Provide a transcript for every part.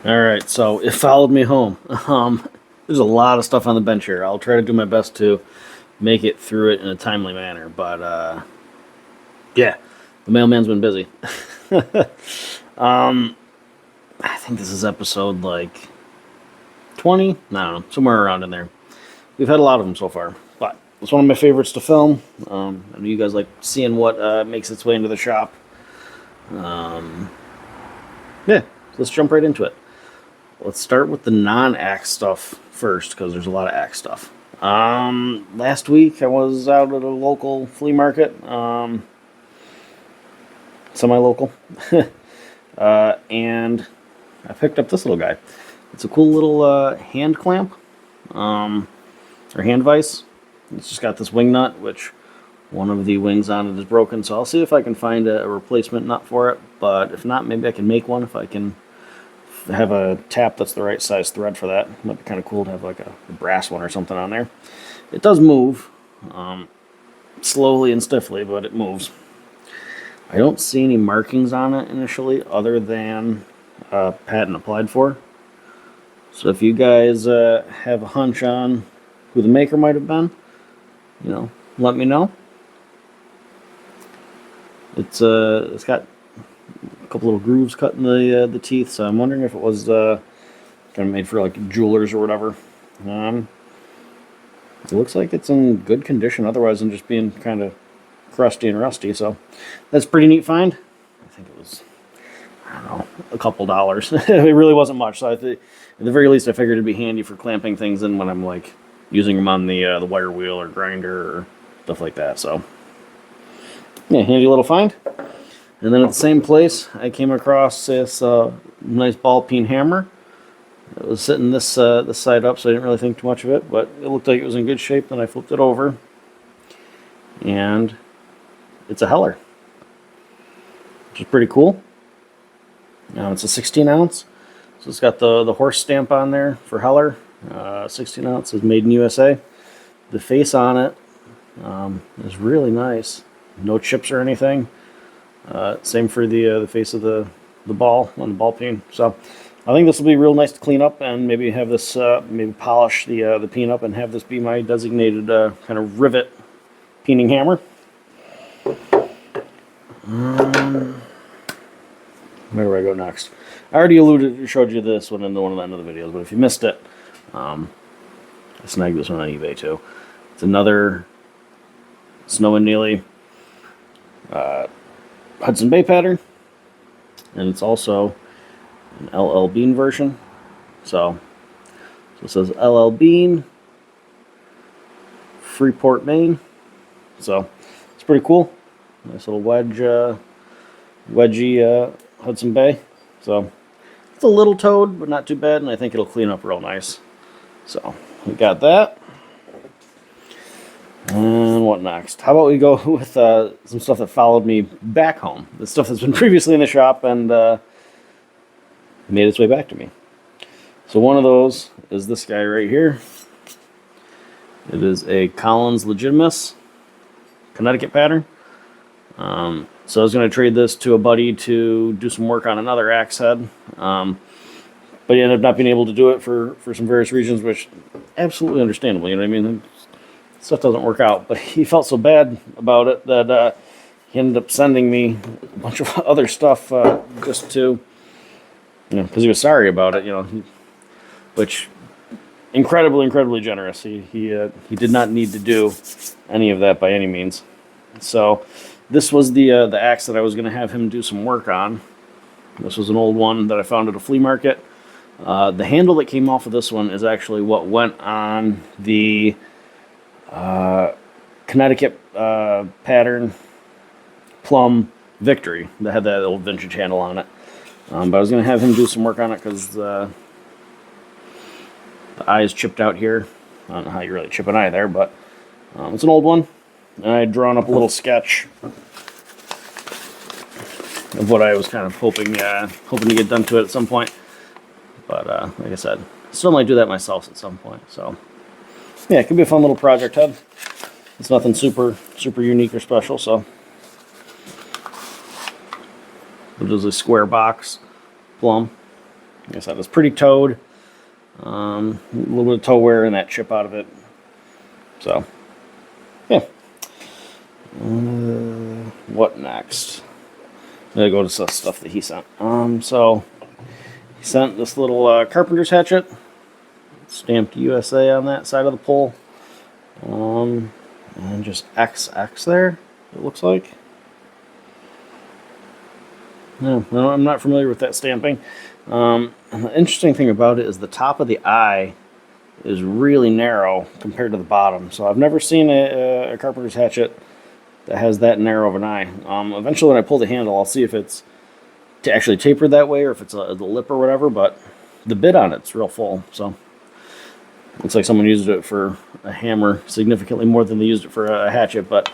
Alright, so it followed me home. There's a lot of stuff on the bench here. I'll try to do my best to make it through it in a timely manner, but yeah, the mailman's been busy. I think this is episode like 20? I don't know, somewhere around in there. We've had a lot of them so far, but it's one of my favorites to film. I know you guys like seeing what makes its way into the shop. Yeah, so let's jump right into it. Let's start with the non-axe stuff first, because there's a lot of axe stuff. Last week I was out at a local flea market, semi-local, and I picked up this little guy. It's a cool little hand clamp, or hand vise. It's just got this wing nut, which one of the wings on it is broken, so I'll see if I can find a replacement nut for it, but if not, maybe I can make one if I can have a tap that's the right size thread for that. It might be kind of cool to have like a brass one or something on there. It does move, slowly and stiffly, but it moves. I don't see any markings on it initially other than patent applied for. So if you guys have a hunch on who the maker might have been, you know, let me know. It's got a couple little grooves cut in the teeth, so I'm wondering if it was kind of made for like jewelers or whatever. It looks like it's in good condition otherwise than just being kind of crusty and rusty, so that's a pretty neat find. I think it was, I don't know, a couple dollars. It really wasn't much, so at the very least I figured it'd be handy for clamping things in when I'm like using them on the wire wheel or grinder or stuff like that. So yeah, handy little find. And then at the same place, I came across this nice ball peen hammer. It was sitting this side up, so I didn't really think too much of it, but it looked like it was in good shape. Then I flipped it over, and it's a Heller, which is pretty cool. Now it's a 16 ounce, so it's got the horse stamp on there for Heller. 16 ounce is made in USA. The face on it is really nice. No chips or anything. Same for the face of the ball on the ball peen. So I think this will be real nice to clean up and maybe have this maybe polish the peen up and have this be my designated kind of rivet peening hammer. Where do I go next? I already showed you this one in one of the end of the videos, but if you missed it, I snagged this one on eBay too. It's another Snow and Neely Hudson Bay pattern, and it's also an LL Bean version. So it says LL Bean, Freeport, Maine. So it's pretty cool. Nice little wedgy Hudson Bay. So it's a little toed, but not too bad, and I think it'll clean up real nice. So we got that. And what next? How about we go with some stuff that followed me back home. The stuff that's been previously in the shop and made its way back to me. So one of those is this guy right here. It is a Collins Legitimus Connecticut pattern. So I was going to trade this to a buddy to do some work on another axe head. But he ended up not being able to do it for some various reasons, which absolutely understandable, you know what I mean? Stuff doesn't work out, but he felt so bad about it that he ended up sending me a bunch of other stuff just to, you know, because he was sorry about it, you know, which incredibly generous. He did not need to do any of that by any means. So this was the axe that I was going to have him do some work on. This was an old one that I found at a flea market. The handle that came off of this one is actually what went on the Connecticut pattern Plumb Victory that had that old vintage handle on it. But I was going to have him do some work on it because the eye is chipped out here. I don't know how you really chip an eye there, but it's an old one. And I had drawn up a little sketch of what I was kind of hoping to get done to it at some point. But like I said, still might do that myself at some point. So yeah, it could be a fun little project head. It's nothing super unique or special, so it is a square box Plumb. Like I said, it's pretty towed. A little bit of toe wear and that chip out of it. So, yeah. What next? I'm gonna go to some stuff that he sent. So he sent this little carpenter's hatchet, stamped USA on that side of the pole, and just XX there. It looks like. No, I'm not familiar with that stamping. And the interesting thing about it is the top of the eye is really narrow compared to the bottom. So I've never seen a carpenter's hatchet that has that narrow of an eye. Eventually when I pull the handle, I'll see if it's actually tapered that way or if it's the lip or whatever, but the bit on it's real full. So looks like someone used it for a hammer significantly more than they used it for a hatchet, but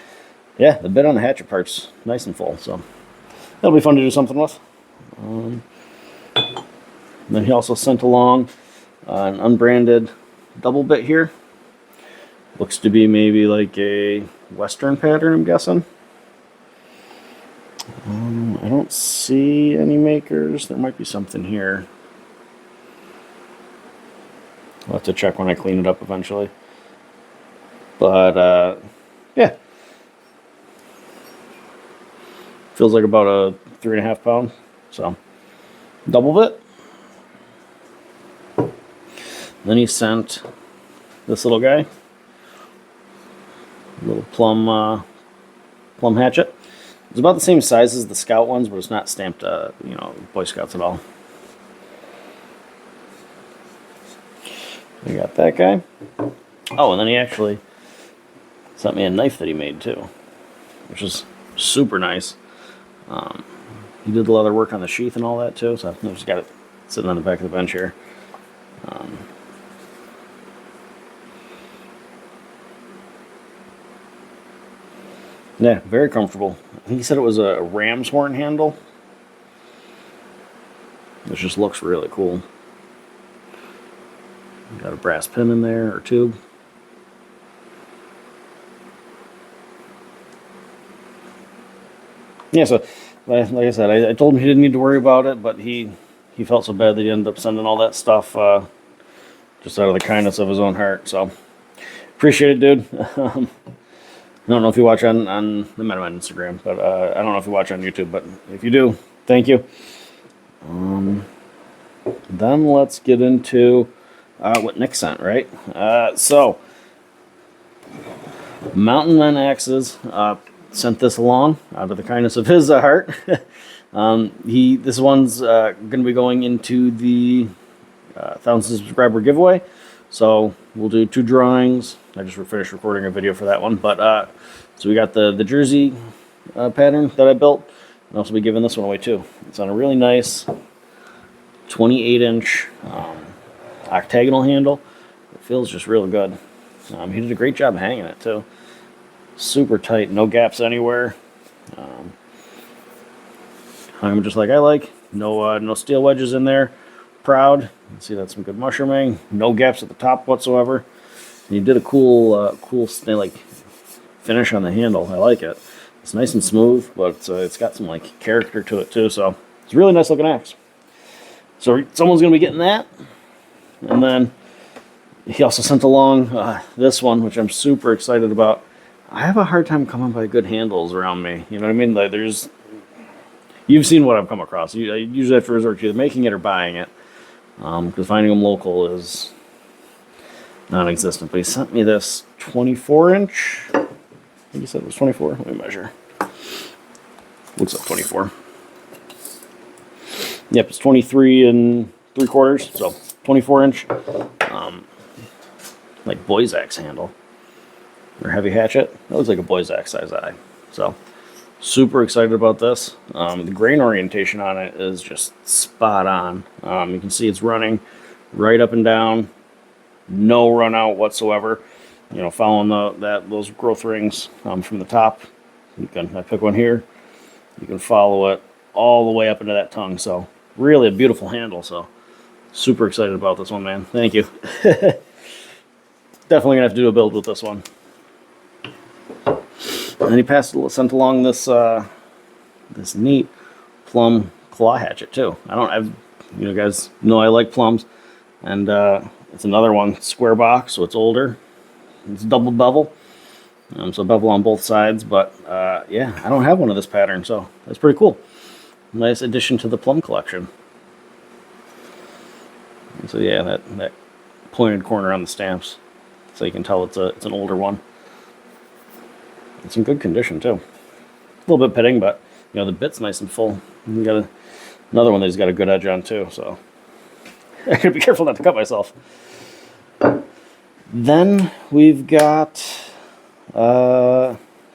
yeah, the bit on the hatchet part's nice and full. So that'll be fun to do something with. Then he also sent along an unbranded double bit here. Looks to be maybe like a Western pattern, I'm guessing. I don't see any makers. There might be something here. I'll have to check when I clean it up eventually. But, yeah. Feels like about a 3.5 pound. So, double bit. Then he sent this little guy. Little plum hatchet. It's about the same size as the Scout ones, but it's not stamped, you know, Boy Scouts at all. We got that guy. Oh, and then he actually sent me a knife that he made too, which is super nice. He did the leather work on the sheath and all that too, so I've just got it sitting on the back of the bench here. Yeah, very comfortable. I think he said it was a ram's horn handle, which just looks really cool. Got a brass pin in there, or tube. Yeah, so like I said, I told him he didn't need to worry about it, but he felt so bad that he ended up sending all that stuff just out of the kindness of his own heart. So appreciate it, dude. I don't know if you watch on they might have on Instagram, but I don't know if you watch on YouTube, but if you do, thank you. Then let's get into what Nick sent, right? So Mountain Men Axes sent this along out of the kindness of his heart. This one's going to be going into the 1,000 subscriber giveaway. So we'll do 2 drawings. I just finished recording a video for that one. But so we got the jersey pattern that I built. I'll also be giving this one away too. It's on a really nice 28-inch octagonal handle. It feels just real good. He did a great job hanging it too. Super tight, no gaps anywhere. Hung just like I like. No steel wedges in there. Proud. See, that's some good mushrooming. No gaps at the top whatsoever. And he did a cool like finish on the handle. I like it. It's nice and smooth, but it's got some like character to it too. So it's a really nice looking axe. So someone's gonna be getting that. And then he also sent along this one, which I'm super excited about. I have a hard time coming by good handles around me. You know what I mean? Like you've seen what I've come across. I usually have to resort to either making it or buying it. Because finding them local is non-existent. But he sent me this 24-inch. I think he said it was 24. Let me measure. Looks like 24. Yep, it's 23 3/4. So 24-inch, like boy's axe handle or heavy hatchet. That looks like a boy's axe size eye. So super excited about this. The grain orientation on it is just spot on. You can see it's running right up and down, no run out whatsoever. You know, following those growth rings from the top. I pick one here. You can follow it all the way up into that tongue. So really a beautiful handle. So super excited about this one, man. Thank you. Definitely gonna have to do a build with this one. And then he sent along this this neat Plumb claw hatchet too. You know, guys know I like Plumbs, and it's another one, square box, so it's older. It's double bevel, so bevel on both sides. But yeah, I don't have one of this pattern, so that's pretty cool. Nice addition to the Plumb collection. And so yeah, that pointed corner on the stamps, so you can tell it's an older one. It's in good condition too. A little bit pitting, but you know the bit's nice and full. We got another one that's got a good edge on too, so I gotta be careful not to cut myself. Then we've got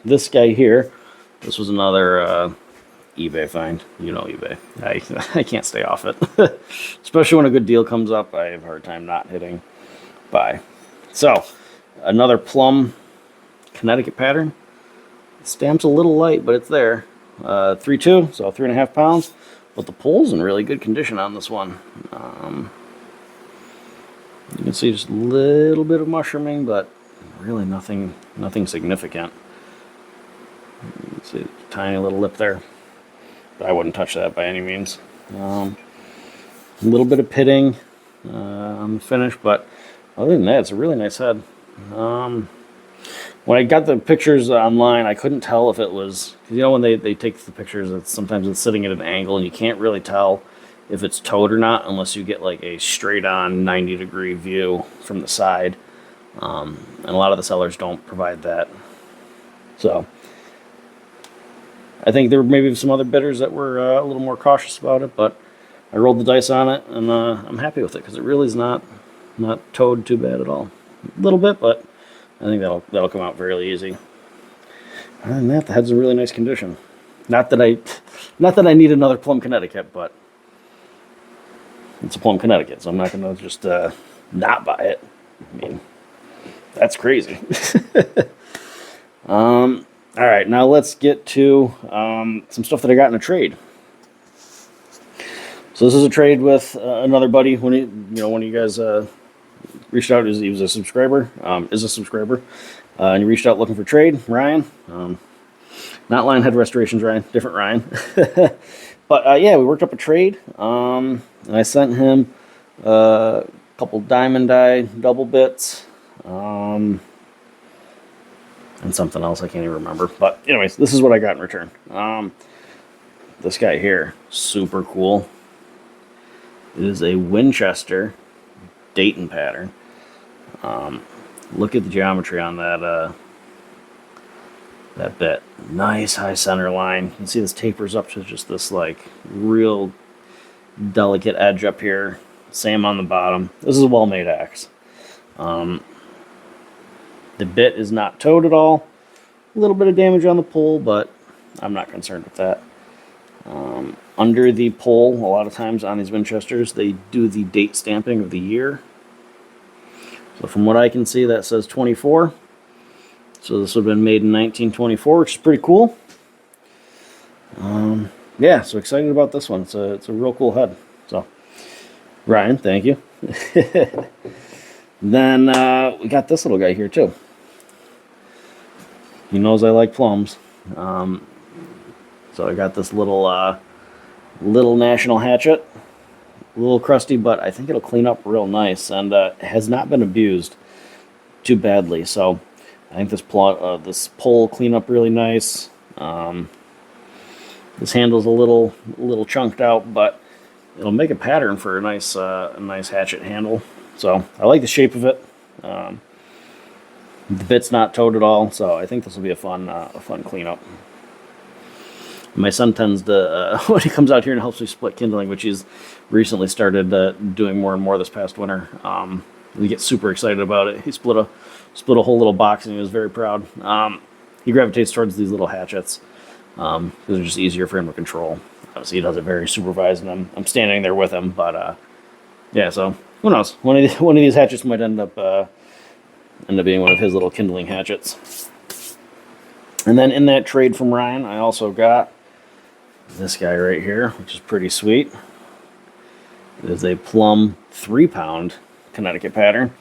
this guy here. This was another eBay find. You know eBay. I can't stay off it. Especially when a good deal comes up, I have a hard time not hitting buy. So, another Plumb Connecticut pattern. The stamp's a little light, but it's there. 3.2, so 3.5 pounds. But the pole's in really good condition on this one. You can see just a little bit of mushrooming, but really nothing significant. You can see a tiny little lip there, but I wouldn't touch that by any means. A little bit of pitting on the finish, but other than that, it's a really nice head. When I got the pictures online, I couldn't tell if it was, because you know when they take the pictures, sometimes it's sitting at an angle and you can't really tell if it's towed or not unless you get like a straight on 90-degree view from the side. And a lot of the sellers don't provide that. So I think there were maybe some other bidders that were a little more cautious about it, but I rolled the dice on it, and I'm happy with it because it really is not towed too bad at all. A little bit, but I think that'll come out fairly easy. Other than that, the head's in really nice condition. Not that I need another Plumb Connecticut, but it's a Plumb Connecticut, so I'm not going to just not buy it. I mean, that's crazy. All right, now let's get to some stuff that I got in a trade. So this is a trade with another buddy. One of you guys reached out. He was a subscriber, is a subscriber, and he reached out looking for trade. Ryan, not Lionhead Restorations Ryan, different Ryan. But yeah, we worked up a trade, and I sent him a couple diamond die double bits, and something else I can't even remember. But anyways, this is what I got in return. This guy here, super cool. It is a Winchester Dayton pattern. Look at the geometry on that bit. Nice high center line. You can see this tapers up to just this like real delicate edge up here. Same on the bottom. This is a well-made axe. The bit is not towed at all. A little bit of damage on the pole, but I'm not concerned with that. Under the pole, a lot of times on these Winchesters, they do the date stamping of the year. So from what I can see, that says 24. So this would have been made in 1924, which is pretty cool. Yeah, so excited about this one. It's a real cool head. So, Ryan, thank you. Then we got this little guy here too. He knows I like Plumbs. So I got this little National hatchet. A little crusty, but I think it'll clean up real nice, and has not been abused too badly. So I think this pole clean up really nice. This handle's a little chunked out, but it'll make a pattern for a nice hatchet handle. So I like the shape of it. The bit's not towed at all, so I think this will be a fun cleanup. My son tends to, when he comes out here and helps me split kindling, which he's recently started doing more and more this past winter, he gets super excited about it. He split a whole little box, and he was very proud. He gravitates towards these little hatchets because they're just easier for him to control. Obviously, he does it very supervised, and I'm standing there with him. But yeah, so who knows? One of these hatchets might end up being one of his little kindling hatchets. And then in that trade from Ryan, I also got this guy right here, which is pretty sweet. It is a Plumb 3-pound Connecticut pattern.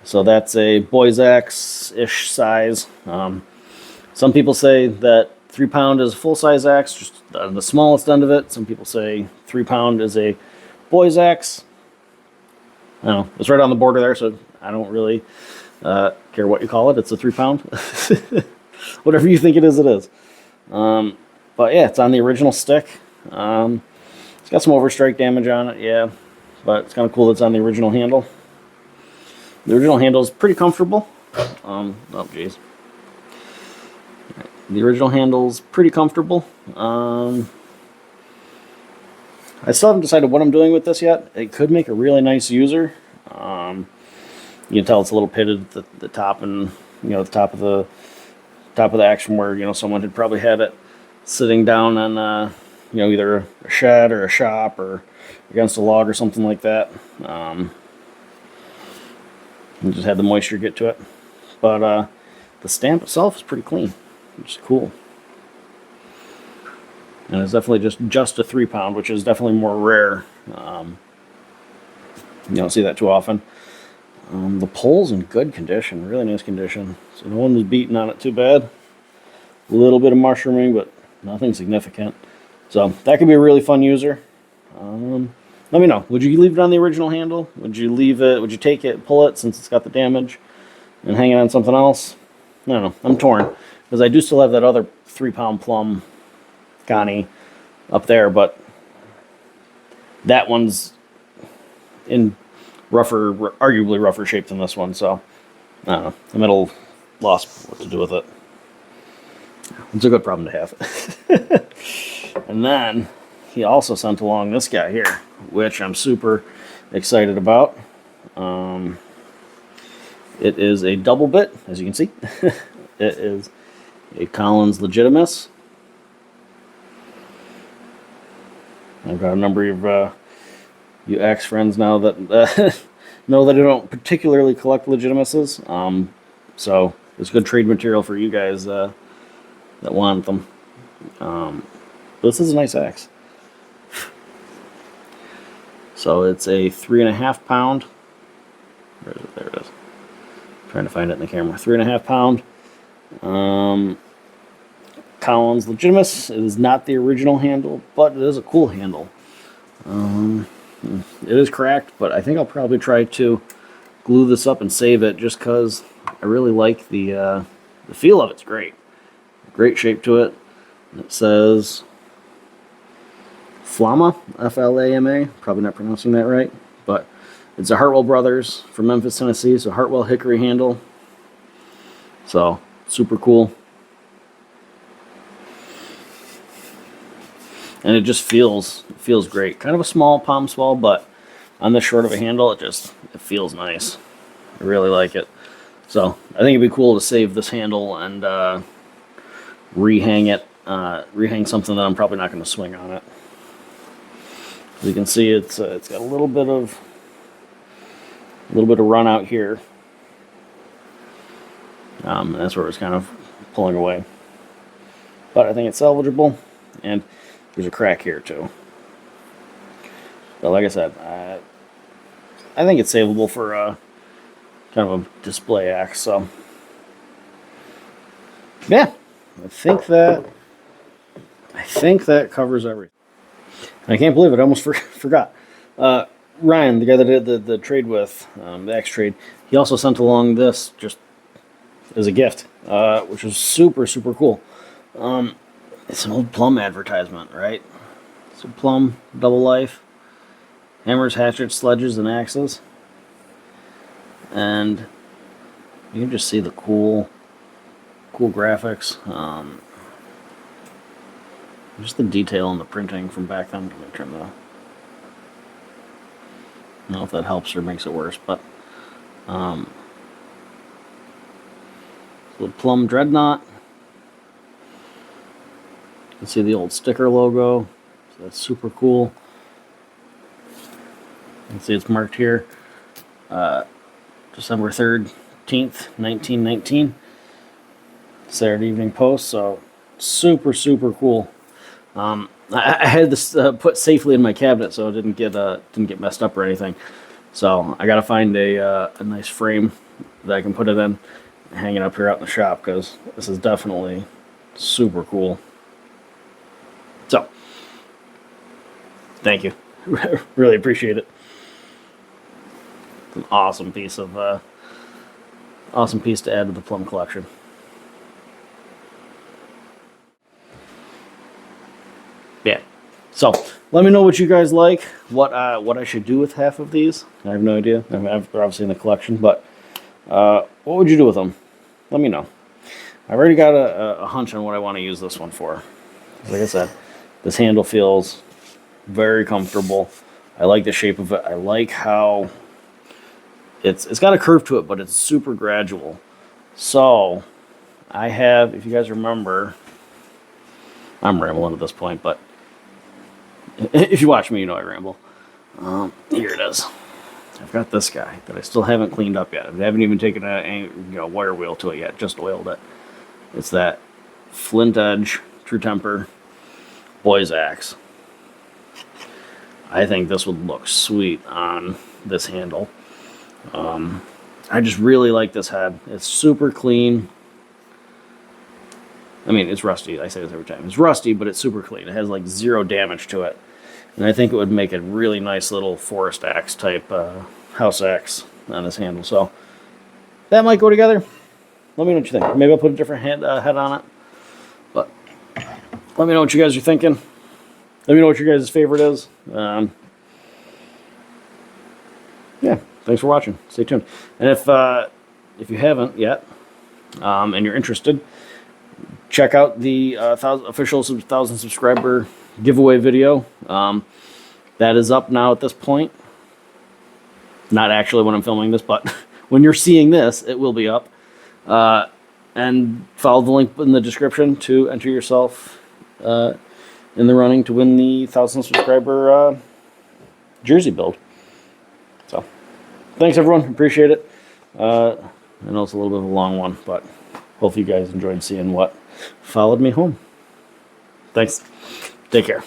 So that's a boy's axe-ish size. Some people say that 3-pound is a full-size axe, just the smallest end of it. Some people say 3-pound is a boys axe. I don't know. It's right on the border there, so I don't really care what you call it. It's a 3 pound. Whatever you think it is, it is. But yeah, it's on the original stick. It's got some overstrike damage on it, yeah. But it's kind of cool that it's on the original handle. The original handle is pretty comfortable. Oh, jeez. The original handle's pretty comfortable. I still haven't decided what I'm doing with this yet. It could make a really nice user. You can tell it's a little pitted at the top, and the top of the action where someone had probably had it sitting down on either a shed or a shop or against a log or something like that. And just had the moisture get to it. But the stamp itself is pretty clean, which is cool. And it's definitely just a 3 pound, which is definitely more rare. You don't see that too often. The pole's in good condition, really nice condition. So no one was beating on it too bad. A little bit of mushrooming, but nothing significant. So that could be a really fun user. Let me know. Would you leave it on the original handle? Would you leave it? Would you take it, pull it since it's got the damage, and hang it on something else? I don't know. I'm torn because I do still have that other 3 pound Plumb Connie up there, but that one's in arguably rougher shape than this one. So I don't know. I'm at a loss what to do with it. It's a good problem to have. And then he also sent along this guy here, which I'm super excited about. It is a double bit, as you can see. It is a Collins Legitimus. I've got a number of you axe friends now that know that I don't particularly collect Legitimuses. So it's good trade material for you guys that want them. This is a nice axe. So it's a 3.5 pound. Where is it? There it is. I'm trying to find it in the camera. 3.5 pound. Collins Legitimus. It is not the original handle, but it is a cool handle. It is cracked, but I think I'll probably try to glue this up and save it just because I really like the feel of it. It's great. Great shape to it. It says Flama, F-L-A-M-A. Probably not pronouncing that right, but it's a Hartwell Brothers from Memphis, Tennessee. So Hartwell hickory handle. So super cool. And it just feels great. Kind of a small palm swell, but on this short of a handle, it feels nice. I really like it. So I think it'd be cool to save this handle and rehang it, rehang something that I'm probably not going to swing on it. As you can see, it's got a little bit of run out here. And that's where it was kind of pulling away. But I think it's salvageable, and there's a crack here too. But like I said, I think it's savable for kind of a display axe. So yeah, I think that covers everything. I can't believe it. I almost forgot. Ryan, the guy that did the trade with, the axe trade, he also sent along this just as a gift, which was super, super cool. It's an old Plumb advertisement, right? So Plumb, Double Life, hammers, hatchets, sledges, and axes. And you can just see the cool graphics. Just the detail in the printing from back then. Let me trim the... I don't know if that helps or makes it worse, but the Plumb Dreadnought. You can see the old sticker logo, so that's super cool. You can see it's marked here, December 3rd, 1919. Saturday Evening Post, so super, super cool. I had this put safely in my cabinet so it didn't get messed up or anything. So I gotta find a nice frame that I can put it in and hang it up here out in the shop, because this is definitely super cool. So, thank you. Really appreciate it. It's an awesome piece to add to the Plumb collection. Yeah. So let me know what you guys like. What I should do with half of these. I have no idea. I mean, they're obviously in the collection, but what would you do with them? Let me know. I've already got a hunch on what I want to use this one for. Like I said, this handle feels very comfortable. I like the shape of it. I like how it's got a curve to it, but it's super gradual. So I have, if you guys remember, I'm rambling at this point, but if you watch me, you know I ramble. Here it is. I've got this guy that I still haven't cleaned up yet. I haven't even taken a wire wheel to it yet, just oiled it. It's that flint edge, true temper, boy's axe. I think this would look sweet on this handle. I just really like this head. It's super clean. I mean, it's rusty. I say this every time. It's rusty, but it's super clean. It has like zero damage to it. And I think it would make a really nice little forest axe type house axe on this handle. So that might go together. Let me know what you think. Maybe I'll put a different head on it. But let me know what you guys are thinking. Let me know what your guys' favorite is. Yeah, thanks for watching. Stay tuned. And if you haven't yet, and you're interested, check out the official 1,000 subscriber giveaway video. That is up now at this point. Not actually when I'm filming this, but when you're seeing this, it will be up. And follow the link in the description to enter yourself in the running to win the 1,000 subscriber jersey build. So, thanks everyone. Appreciate it. I know it's a little bit of a long one, but hopefully you guys enjoyed seeing what followed me home. Thanks. Take care.